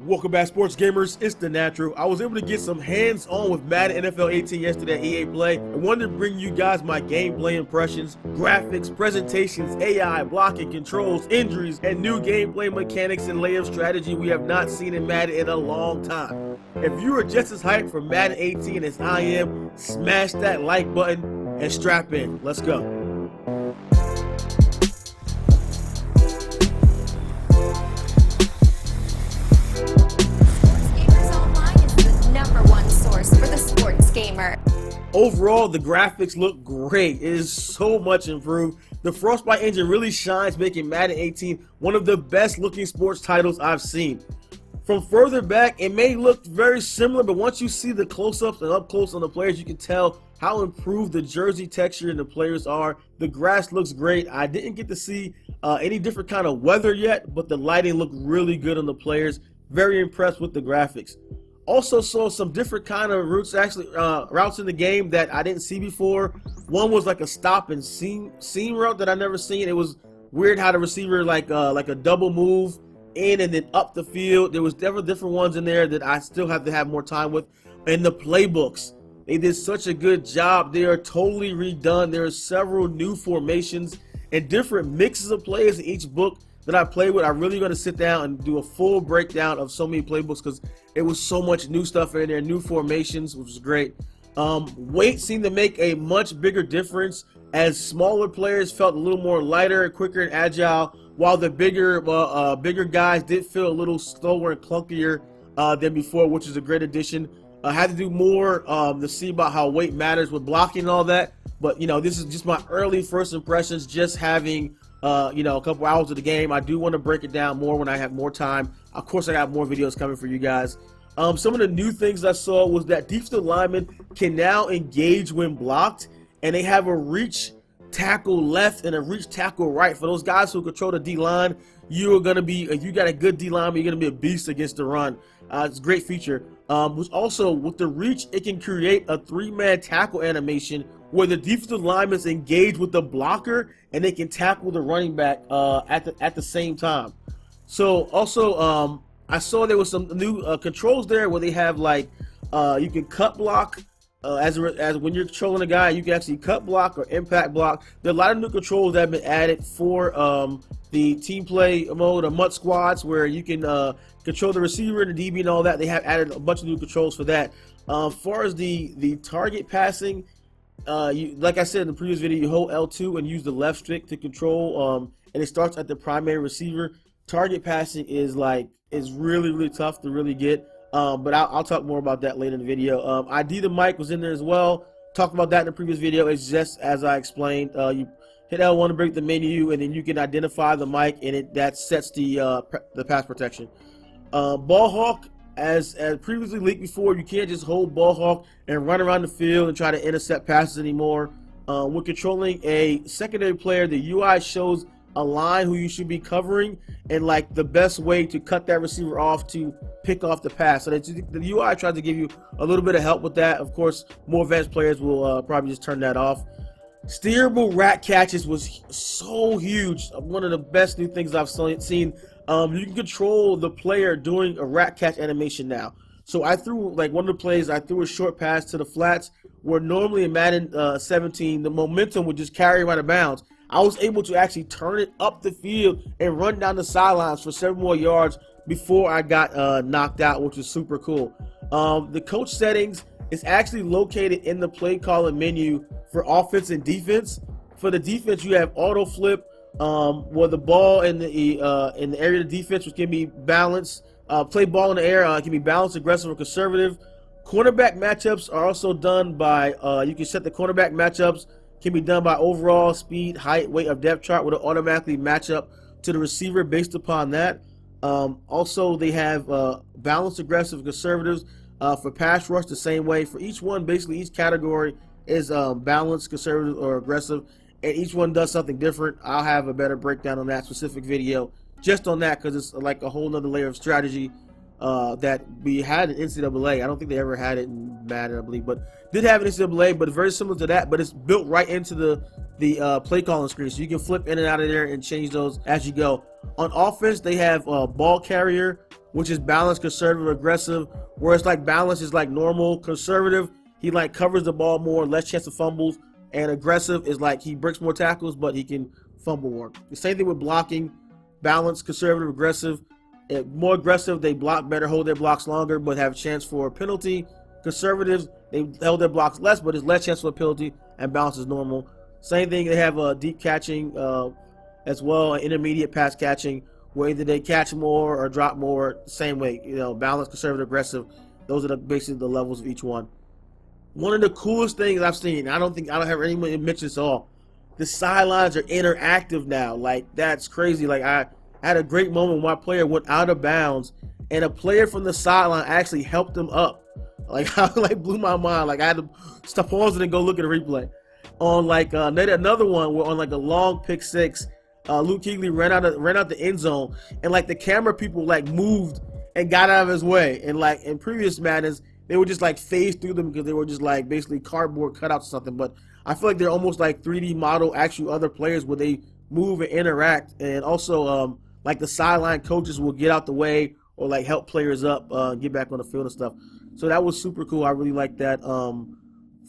Welcome back, sports gamers. It's the Natural. I was able to get some hands-on with Madden NFL 18 yesterday at EA Play. I wanted to bring you guys my gameplay impressions, graphics, presentations, AI, blocking, controls, injuries, and new gameplay mechanics and layup strategy we have not seen in Madden in a long time. If you are just as hyped for Madden 18 as I am, smash that like button and strap in. Let's go. For the sports gamer. Overall, the graphics look great. It is so much improved. The Frostbite engine really shines, making Madden 18 one of the best looking sports titles I've seen. From further back, it may look very similar, but once you see the close-ups and up close on the players, you can tell how improved the jersey texture and the players are. The grass looks great. I didn't get to see any different kind of weather yet, but the lighting looked really good on the players. Very impressed with the graphics. Also saw some different kind of routes in the game that I didn't see before. One was like a stop and seam route that I never seen. It was weird how the receiver like a double move in and then up the field. There was different ones in there that I still have to have more time with. And the playbooks, they did such a good job. They are totally redone. There are several new formations and different mixes of plays in each book that I play with. I'm really going to sit down and do a full breakdown of so many playbooks because it was so much new stuff in there, new formations, which was great. Weight seemed to make a much bigger difference as smaller players felt a little more lighter, quicker, and agile, while the bigger guys did feel a little slower and clunkier than before, which is a great addition. I had to do more to see about how weight matters with blocking and all that, but you know, this is just my early first impressions, just having a couple hours of the game. I do want to break it down more when I have more time. Of course, I got more videos coming for you guys. Some of the new things I saw was that defensive linemen can now engage when blocked, and they have a reach tackle left and a reach tackle right. For those guys who control the D-line, you're going to be, if you got a good D-lineman, you're going to be a beast against the run. It's a great feature. Which also, with the reach, it can create a three-man tackle animation where the defensive linemen engage with the blocker and they can tackle the running back at the same time. So also, I saw there was some new controls there where they have like you can cut block as when you're controlling a guy, you can actually cut block or impact block. There are a lot of new controls that have been added for the team play mode or MUT squads where you can control the receiver and the DB and all that. They have added a bunch of new controls for that. As far as the target passing, like I said in the previous video, you hold L2 and use the left stick to control, and it starts at the primary receiver. Target passing is really tough to really get, but I'll talk more about that later in the video. ID the mic was in there as well. Talked about that in the previous video. It's just as I explained. You hit L1 to break the menu, and then you can identify the mic, and that sets the pass protection. Ball hawk. As previously leaked before, you can't just hold ball hawk and run around the field and try to intercept passes anymore. When controlling a secondary player, the UI shows a line who you should be covering and like the best way to cut that receiver off to pick off the pass. So the UI tries to give you a little bit of help with that. Of course, more advanced players will probably just turn that off. Steerable RAC catches was so huge. One of the best new things I've seen. You can control the player doing a RAC catch animation now. So I threw, like one of the plays, I threw a short pass to the flats where normally in Madden 17, the momentum would just carry him out of bounds. I was able to actually turn it up the field and run down the sidelines for several more yards before I got knocked out, which was super cool. The coach settings is actually located in the play calling menu for offense and defense. For the defense, you have auto flip, where the ball in the area of the defense, which can be balanced. Play ball in the air can be balanced, aggressive, or conservative. Cornerback matchups are also done by, you can set the cornerback matchups, can be done by overall speed, height, weight of depth chart, will automatically match up to the receiver based upon that. Also, they have balanced, aggressive, conservatives for pass rush the same way. For each one, basically each category is balanced, conservative, or aggressive, and each one does something different. I'll have a better breakdown on that specific video just on that because it's like a whole nother layer of strategy that we had in NCAA. I don't think they ever had it in Madden, I believe, but did have an NCAA, but very similar to that, but it's built right into the play calling screen, so you can flip in and out of there and change those as you go. On offense, they have ball carrier, which is balanced, conservative, aggressive. Whereas like balance is like normal, conservative, he like covers the ball more, less chance of fumbles, and aggressive is like he breaks more tackles, but he can fumble more. The same thing with blocking, balance, conservative, aggressive. More aggressive, they block better, hold their blocks longer, but have a chance for a penalty. Conservatives, they held their blocks less, but there's less chance for a penalty, and balance is normal. Same thing, they have deep catching as well, intermediate pass catching, where either they catch more or drop more. Same way, balance, conservative, aggressive. Those are basically the levels of each one. One of the coolest things I've seen, I don't have anyone mention this all. The sidelines are interactive now. Like, that's crazy. Like, I had a great moment when my player went out of bounds, and a player from the sideline actually helped him up. Like, I blew my mind. Like, I had to stop pausing and go look at a replay. On like another one, where on like a long pick six, Luke Kuechly ran out the end zone, and like the camera people like moved and got out of his way. And like in previous Maddens, they would just like phase through them because they were just like basically cardboard cutouts or something. But I feel like they're almost like 3D model actual other players where they move and interact. And also like the sideline coaches will get out the way or like help players up, get back on the field and stuff. So that was super cool. I really like that.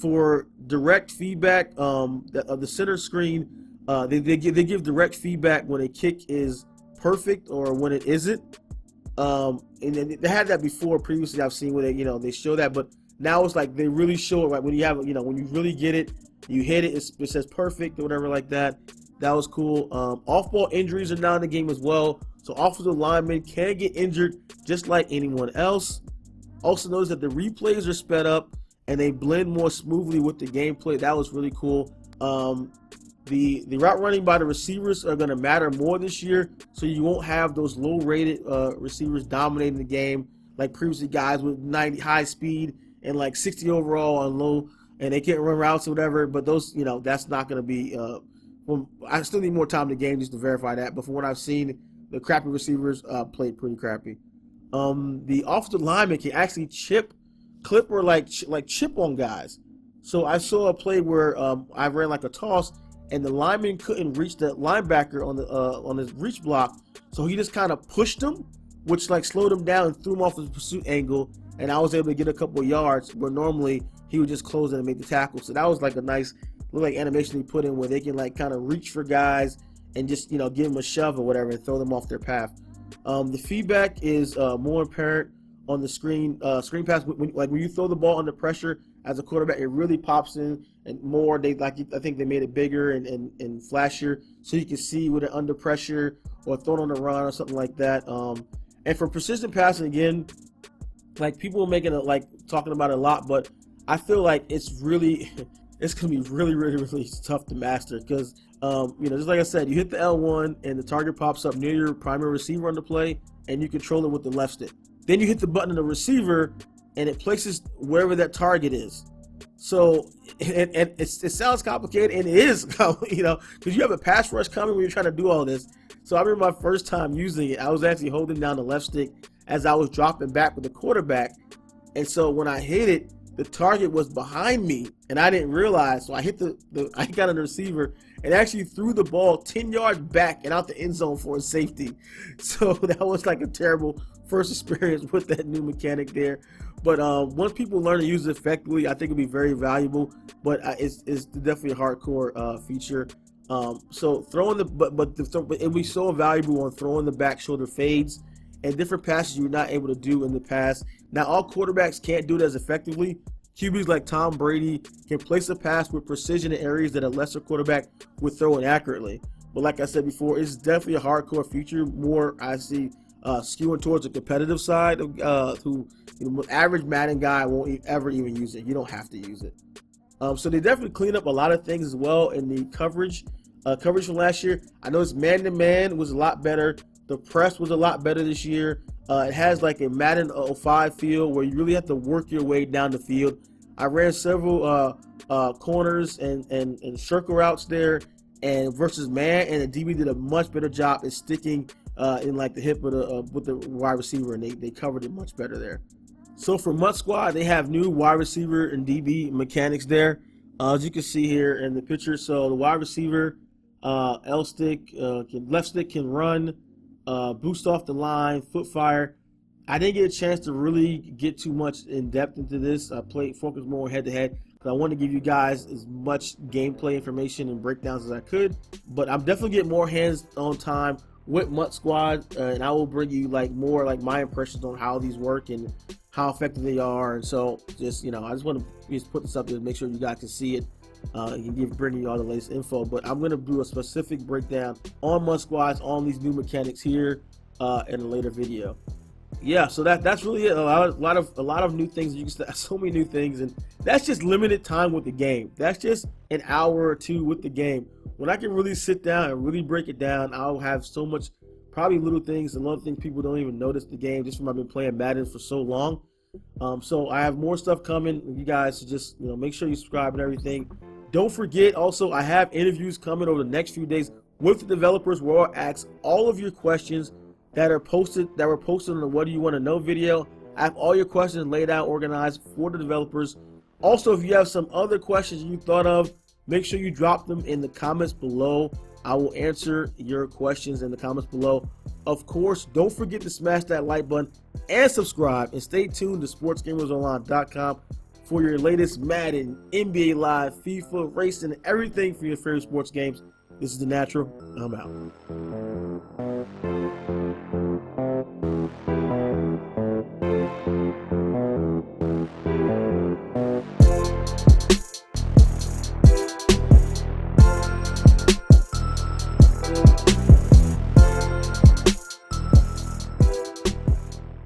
For direct feedback, of the center screen, they give direct feedback when a kick is perfect or when it isn't. And they had that before previously. I've seen where they show that, but now it's like they really show it right when you have when you really get it, you hit it, it says perfect or whatever like that. That was cool. Off-ball injuries are now in the game as well, so offensive linemen can get injured just like anyone else. Also notice that the replays are sped up and they blend more smoothly with the gameplay. That was really cool. The route running by the receivers are going to matter more this year, so you won't have those low-rated receivers dominating the game like previously, guys with 90 high speed and like 60 overall on low, and they can't run routes or whatever. But those, that's not going to be. I still need more time in the game just to verify that. But from what I've seen, the crappy receivers played pretty crappy. The offensive lineman can actually clip or like chip on guys. So I saw a play where I ran like a toss, and the lineman couldn't reach the linebacker on his reach block, so he just kind of pushed him, which like slowed him down and threw him off his pursuit angle, and I was able to get a couple of yards where normally he would just close it and make the tackle. So that was like a nice little like animation he put in where they can like kind of reach for guys and just give them a shove or whatever and throw them off their path. The feedback is more apparent on the screen pass when you throw the ball under pressure as a quarterback. It really pops in and more. I think they made it bigger and flashier so you can see when they're under pressure or thrown on the run or something like that. And for precision passing, again, like people are making it like talking about it a lot, but I feel like it's gonna be really, really, really tough to master because just like I said, you hit the L1 and the target pops up near your primary receiver on the play, and you control it with the left stick. Then you hit the button on the receiver, and it places wherever that target is. So, and it sounds complicated, and it is, because you have a pass rush coming when you're trying to do all this. So I remember my first time using it, I was actually holding down the left stick as I was dropping back with the quarterback. And so when I hit it, the target was behind me, and I didn't realize. So I hit I got on the receiver and actually threw the ball 10 yards back and out the end zone for a safety. So that was like a terrible first experience with that new mechanic there. But once people learn to use it effectively, I think it'll be very valuable. But it's definitely a hardcore feature. So throwing it'll be so valuable on throwing the back shoulder fades and different passes you're not able to do in the past. Now, all quarterbacks can't do it as effectively. QBs like Tom Brady can place a pass with precision in areas that a lesser quarterback would throw inaccurately. But like I said before, it's definitely a hardcore feature. More, I see, skewing towards the competitive side. Average Madden guy won't ever even use it. You don't have to use it. So they definitely cleaned up a lot of things as well in the coverage. Coverage from last year, I noticed man-to-man was a lot better. The press was a lot better this year. It has like a Madden 05 feel where you really have to work your way down the field. I ran several corners and circle routes there, and versus man, and the DB did a much better job at sticking in like the hip with the wide receiver, and they covered it much better there. So for Mud Squad, they have new wide receiver and DB mechanics there. As you can see here in the picture, so the wide receiver, left stick can run, boost off the line, foot fire. I didn't get a chance to really get too much in depth into this. I focused more head to head because I wanted to give you guys as much gameplay information and breakdowns as I could. But I'm definitely getting more hands-on time with MUT Squad, and I will bring you like more like my impressions on how these work and how effective they are. And so just, I just want to just put this up there to make sure you guys can see it. Bringing you all the latest info, but I'm going to do a specific breakdown on MUT Squads on these new mechanics here in a later video. Yeah, so that's really it. A lot of new things. You can so many new things, and that's just limited time with the game. That's just an hour or two with the game. When I can really sit down and really break it down, I'll have so much, probably little things and little things people don't even notice the game just from I've been playing Madden for so long. So I have more stuff coming. You guys should just make sure you subscribe and everything. Don't forget also, I have interviews coming over the next few days with the developers where I'll ask all of your questions that were posted on the What Do You Want to Know video. I have all your questions laid out, organized for the developers. Also, if you have some other questions you thought of, make sure you drop them in the comments below. I will answer your questions in the comments below. Of course, don't forget to smash that like button and subscribe, and stay tuned to sportsgamersonline.com for your latest Madden, NBA Live, FIFA, racing, and everything for your favorite sports games. This is The Natural. I'm out.